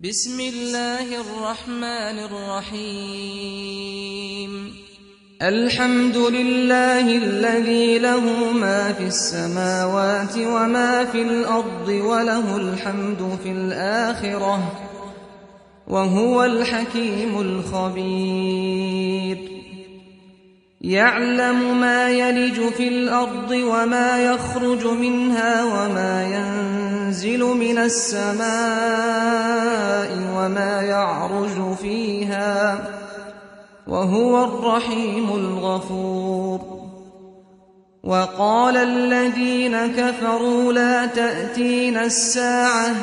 بسم الله الرحمن الرحيم. الحمد لله الذي له ما في السماوات وما في الأرض وله الحمد في الآخرة وهو الحكيم الخبير. يعلم ما يلج في الأرض وما يخرج منها وما ينزل من السماء وما يعرج فيها وهو الرحيم الغفور. وقال الذين كفروا لا تأتينا الساعة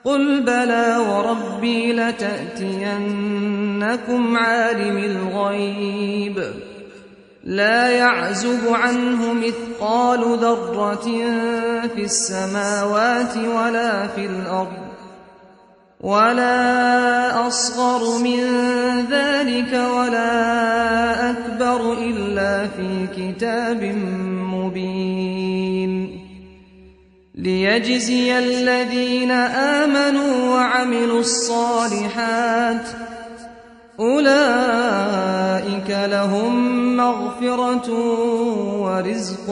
قل بلى وربي لتأتينكم عالم الغيب لا يعزب عنه مثقال ذرة في السماوات ولا في الأرض ولا أصغر من ذلك ولا أكبر إلا في كتاب مبين. ليجزي الذين آمنوا وعملوا الصالحات أولئك لهم مغفرة ورزق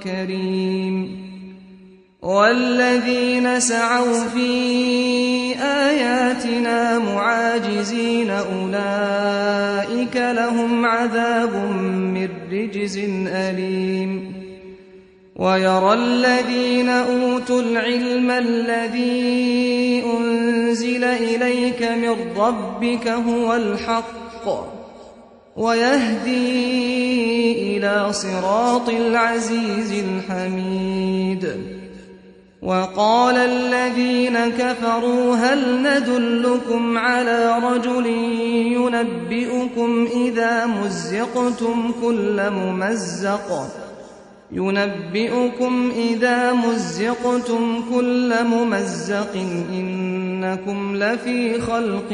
كريم. والذين سعوا في آياتنا معاجزين أولئك لهم عذاب من رجز أليم. ويرى الذين أوتوا العلم الذي أنزل إليك من ربك هو الحق ويهدي إلى صراط العزيز الحميد. وقال الذين كفروا هل ندلكم على رجل ينبئكم إذا مزقتم كل ممزق إنكم لفي خلق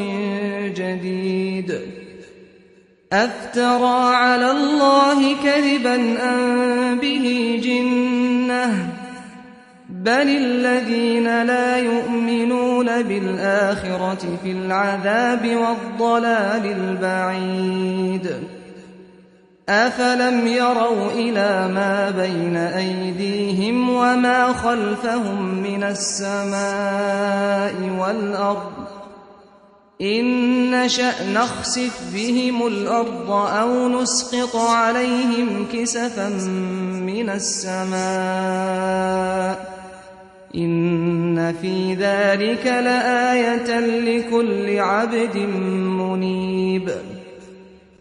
جديد. أفترى على الله كذبا أم به جنة بل الذين لا يؤمنون بالآخرة في العذاب والضلال البعيد. أفلم يروا إلى ما بين أيديهم وما خلفهم من السماء والأرض إن نشأ نخسف بهم الأرض أو نسقط عليهم كسفا من السماء إن في ذلك لآية لكل عبد منيب.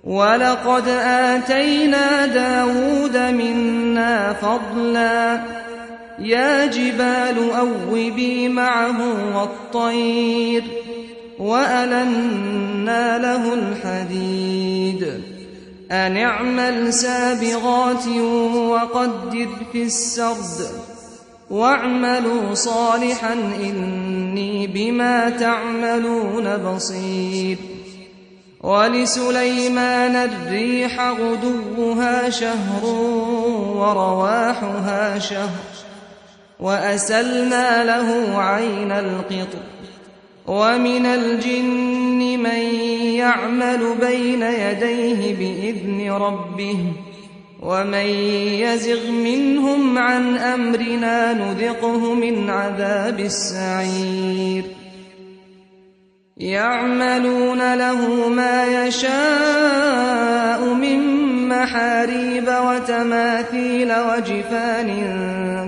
ولقد آتينا داود منا فضلا يا جبال أوبي معه والطير وألنا له الحديد أن اعمل سابغات وقدر في السرد واعملوا صالحا إني بما تعملون بصير. ولسليمان الريح غدوها شهر ورواحها شهر وأسلنا له عين القطر. ومن الجن من يعمل بين يديه بإذن ربه ومن يزغ منهم عن أمرنا نذقه من عذاب السعير. يعملون له ما يشاء من محاريب وتماثيل وجفان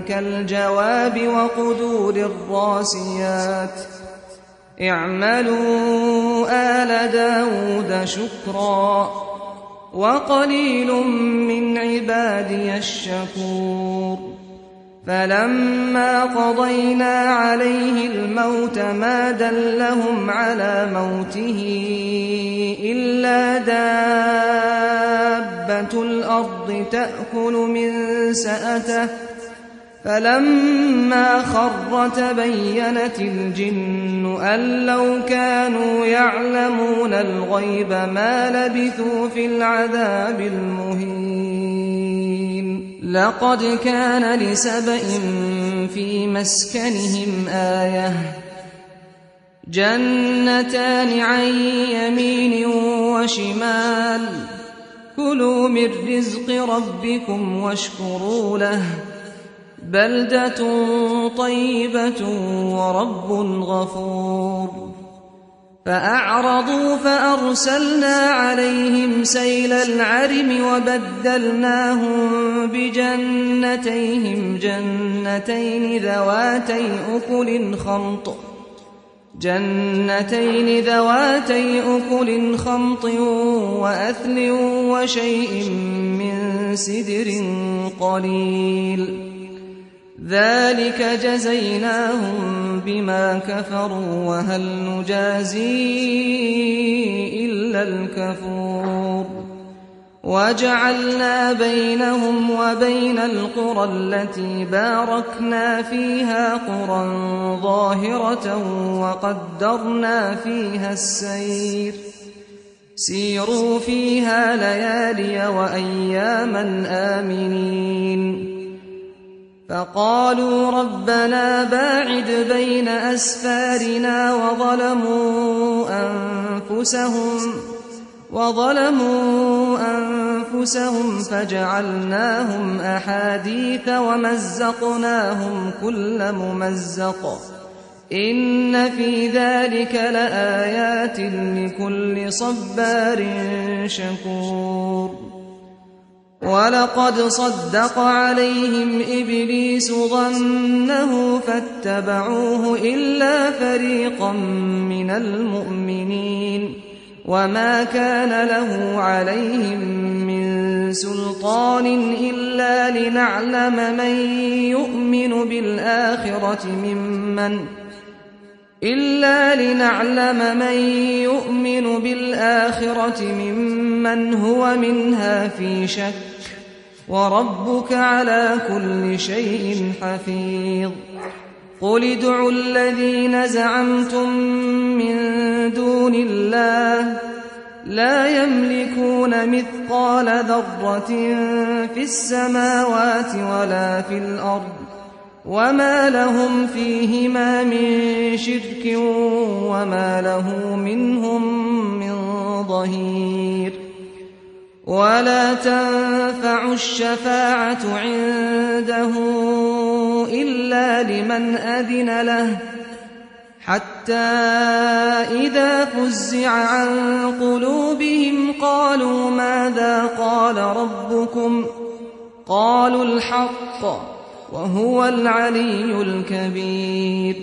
كالجواب وقدور الراسيات اعملوا آل داود شكرا وقليل من عبادي الشكور. فلما قضينا عليه الموت ما دلهم على موته إلا دابة الأرض تأكل من سأته فلما خر تبينت الجن أن لو كانوا يعلمون الغيب ما لبثوا في العذاب المهين. لقد كان لسبإ في مسكنهم آية جنتان عن يمين وشمال كلوا من رزق ربكم واشكروا له بلدة طيبة ورب غفور فأعرضوا فأرسلنا عليهم سيل العرم وبدلناهم بجنتين ذواتي أكل خمط وأثل وشيء من سدر قليل ذلك جزيناهم بما كفروا وهل نجازي إلا الكفور وجعلنا بينهم وبين القرى التي باركنا فيها قرى ظاهرة وقدرنا فيها السير سيروا فيها ليالي وأياما آمنين فقالوا ربنا باعد بين أسفارنا وظلموا أنفسهم فجعلناهم أحاديث ومزقناهم كل ممزق إن في ذلك لآيات لكل صبار شكور ولقد صدق عليهم إبليس ظنه فاتبعوه إلا فريقا من المؤمنين وما كان له عليهم من سلطان إلا لنعلم من يؤمن بالآخرة ممن هو منها في شك وربك على كل شيء حفيظ قل ادعوا الذين زعمتم من دون الله لا يملكون مثقال ذرة في السماوات ولا في الأرض وما لهم فيهما من شرك وما له منهم من ظهير ولا تنفع الشفاعة عنده إلا لمن أذن له حتى إذا فزع عن قلوبهم قالوا ماذا قال ربكم قالوا الحق وهو العلي الكبير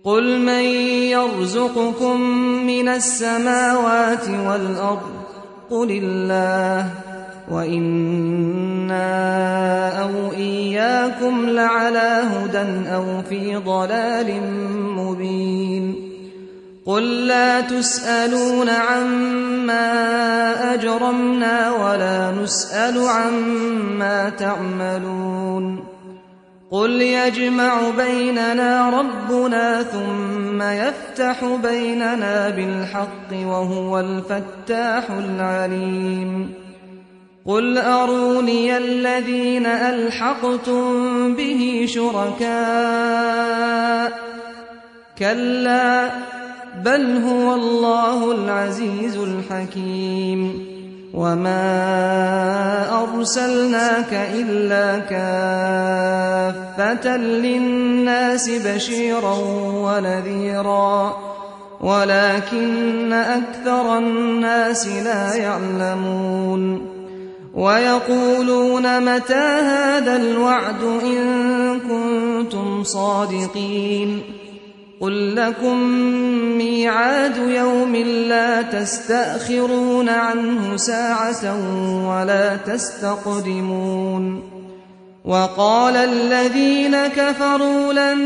قل من يرزقكم من السماوات والأرض قل الله وإنا أو إياكم لعلى هدى أو في ضلال مبين قل لا تسألون عما أجرمنا ولا نسأل عما تعملون قل يجمع بيننا ربنا ثم يفتح بيننا بالحق وهو الفتاح العليم قل أروني الذين ألحقتم به شركاء كلا بل هو الله العزيز الحكيم وما أرسلناك إلا كافة للناس بشيرا ونذيرا ولكن أكثر الناس لا يعلمون ويقولون متى هذا الوعد إن كنتم صادقين قل لكم ميعاد يوم لا تستأخرون عنه ساعة ولا تستقدمون وقال الذين كفروا لن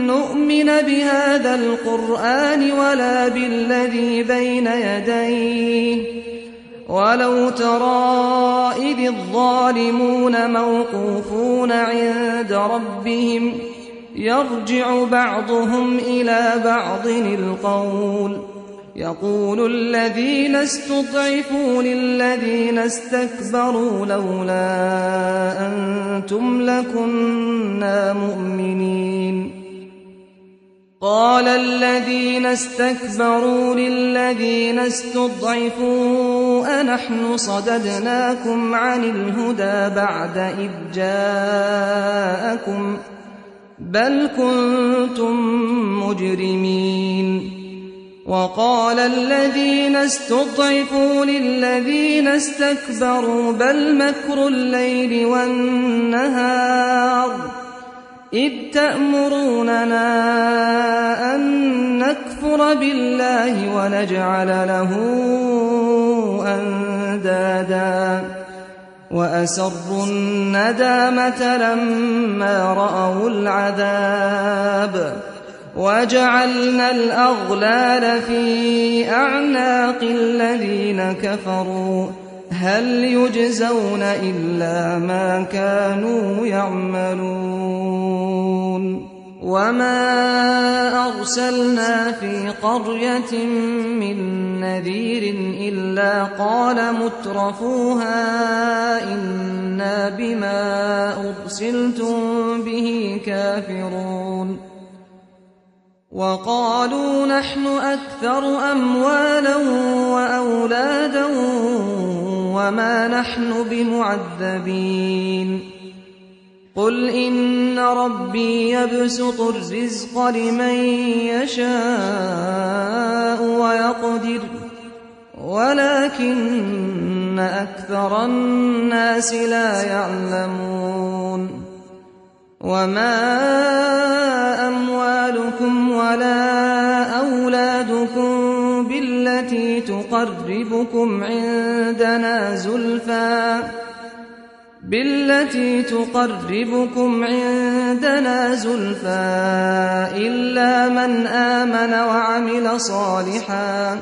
نؤمن بهذا القرآن ولا بالذي بين يديه ولو ترى إذ الظالمون موقوفون عند ربهم يرجع بعضهم إلى بعض القول يقول الذين استضعفوا للذين استكبروا لولا أنتم لكنا مؤمنين قال الذين استكبروا للذين استضعفوا أنحن صددناكم عن الهدى بعد إذ جاءكم بل كنتم مجرمين وقال الذين استضعفوا للذين استكبروا بل مكر الليل والنهار إذ تأمروننا أن نكفر بالله ونجعل له أندادا وأسروا الندامة لما رأوا العذاب وجعلنا الأغلال في أعناق الذين كفروا هل يجزون إلا ما كانوا يعملون وما أرسلنا في قرية من نذير إلا قال مترفوها إنا بما أرسلتم به كافرون وقالوا نحن أكثر أموالا وأولادا وما نحن بمعذبين قل إن ربي يبسط الرزق لمن يشاء ويقدر ولكن أكثر الناس لا يعلمون وما أموالكم ولا أولادكم بالتي تقربكم عندنا زلفى إلا من آمن وعمل صالحا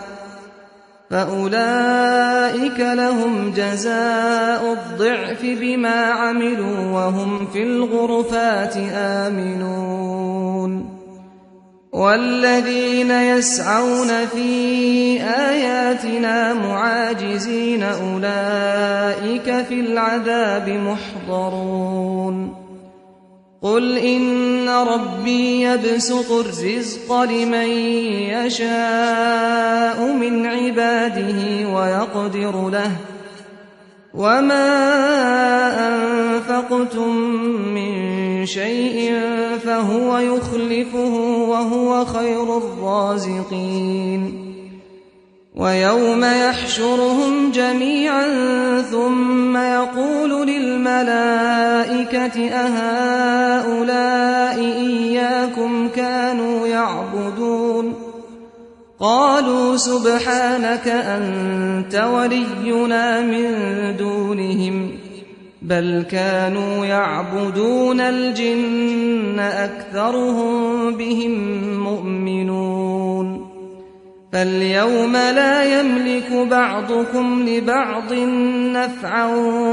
فأولئك لهم جزاء الضعف بما عملوا وهم في الغرفات آمنون والذين يسعون في آياتنا معاجزين أولئك في العذاب محضرون قل إن ربي يبسط الرزق لمن يشاء من عباده ويقدر له وما أنفقتم من شيء فهو يخلفه وهو خير الرازقين ويوم يحشرهم جميعا ثم يقول للملائكة أهؤلاء إياكم كانوا يعبدون قالوا سبحانك أنت ولينا من دونهم بل كانوا يعبدون الجن أكثرهم بهم مؤمنون فاليوم لا يملك بعضكم لبعض نفعا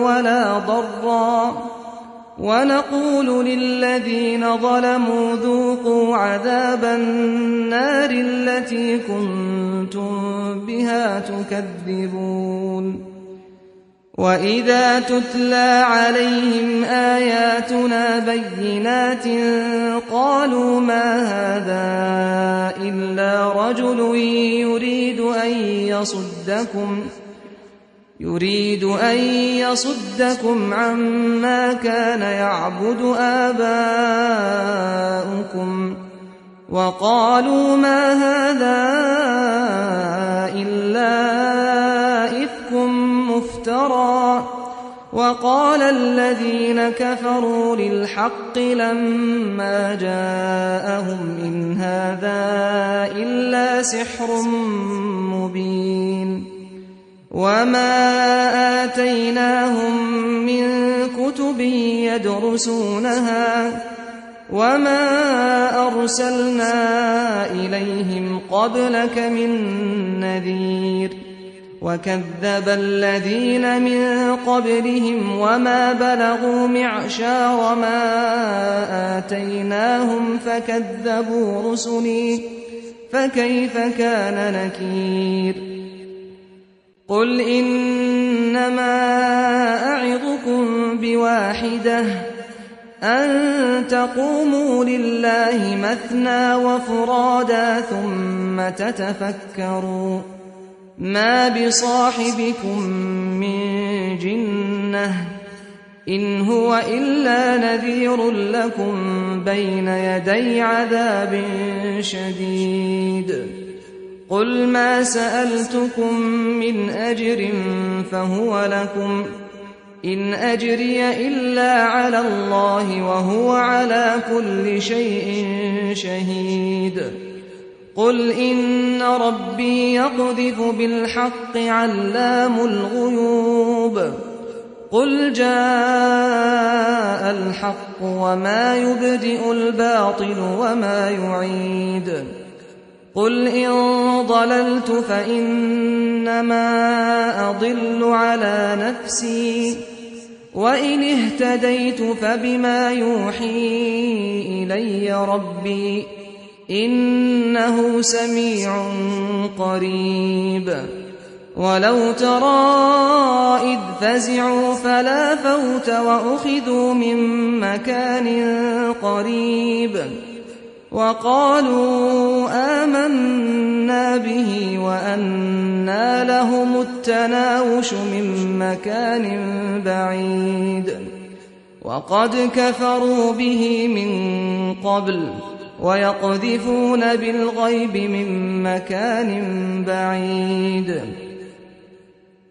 ولا ضرا ونقول للذين ظلموا ذوقوا عذاب النار التي كنتم بها تكذبون وإذا تتلى عليهم آياتنا بينات قالوا ما هذا إلا رجل يريد أن يصدكم عما كان يعبد آباؤكم وقالوا ما هذا إلا إفك مفترى وقال الذين كفروا للحق لما جاءهم إن هذا إلا سحر مبين وما آتيناهم من كتب يدرسونها وما أرسلنا إليهم قبلك من نذير وكذب الذين من قبلهم وما بلغوا معشار ما آتيناهم فكذبوا رسلي فكيف كان نكير قل إنما أعظكم بواحدة أن تقوموا لله مثنى وفرادا ثم تتفكروا ما بصاحبكم من جنة إن هو إلا نذير لكم بين يدي عذاب شديد قل ما سألتكم من أجر فهو لكم إن أجري إلا على الله وهو على كل شيء شهيد قل إن ربي يقذف بالحق علام الغيوب قل جاء الحق وما يبدئ الباطل وما يعيد قل إن ضللت فإنما أضل على نفسي وإن اهتديت فبما يوحي إلي ربي إنه سميع قريب ولو ترى إذ فزعوا فلا فوت وأخذوا من مكان قريب وقالوا آمنا به وأنى لهم التناوش من مكان بعيد وقد كفروا به من قبل ويقذفون بالغيب من مكان بعيد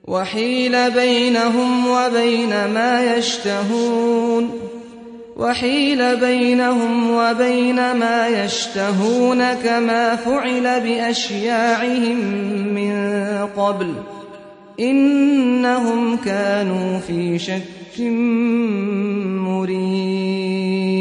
وحيل بينهم وبين ما يشتهون كما فعل بأشياعهم من قبل إنهم كانوا في شك مريب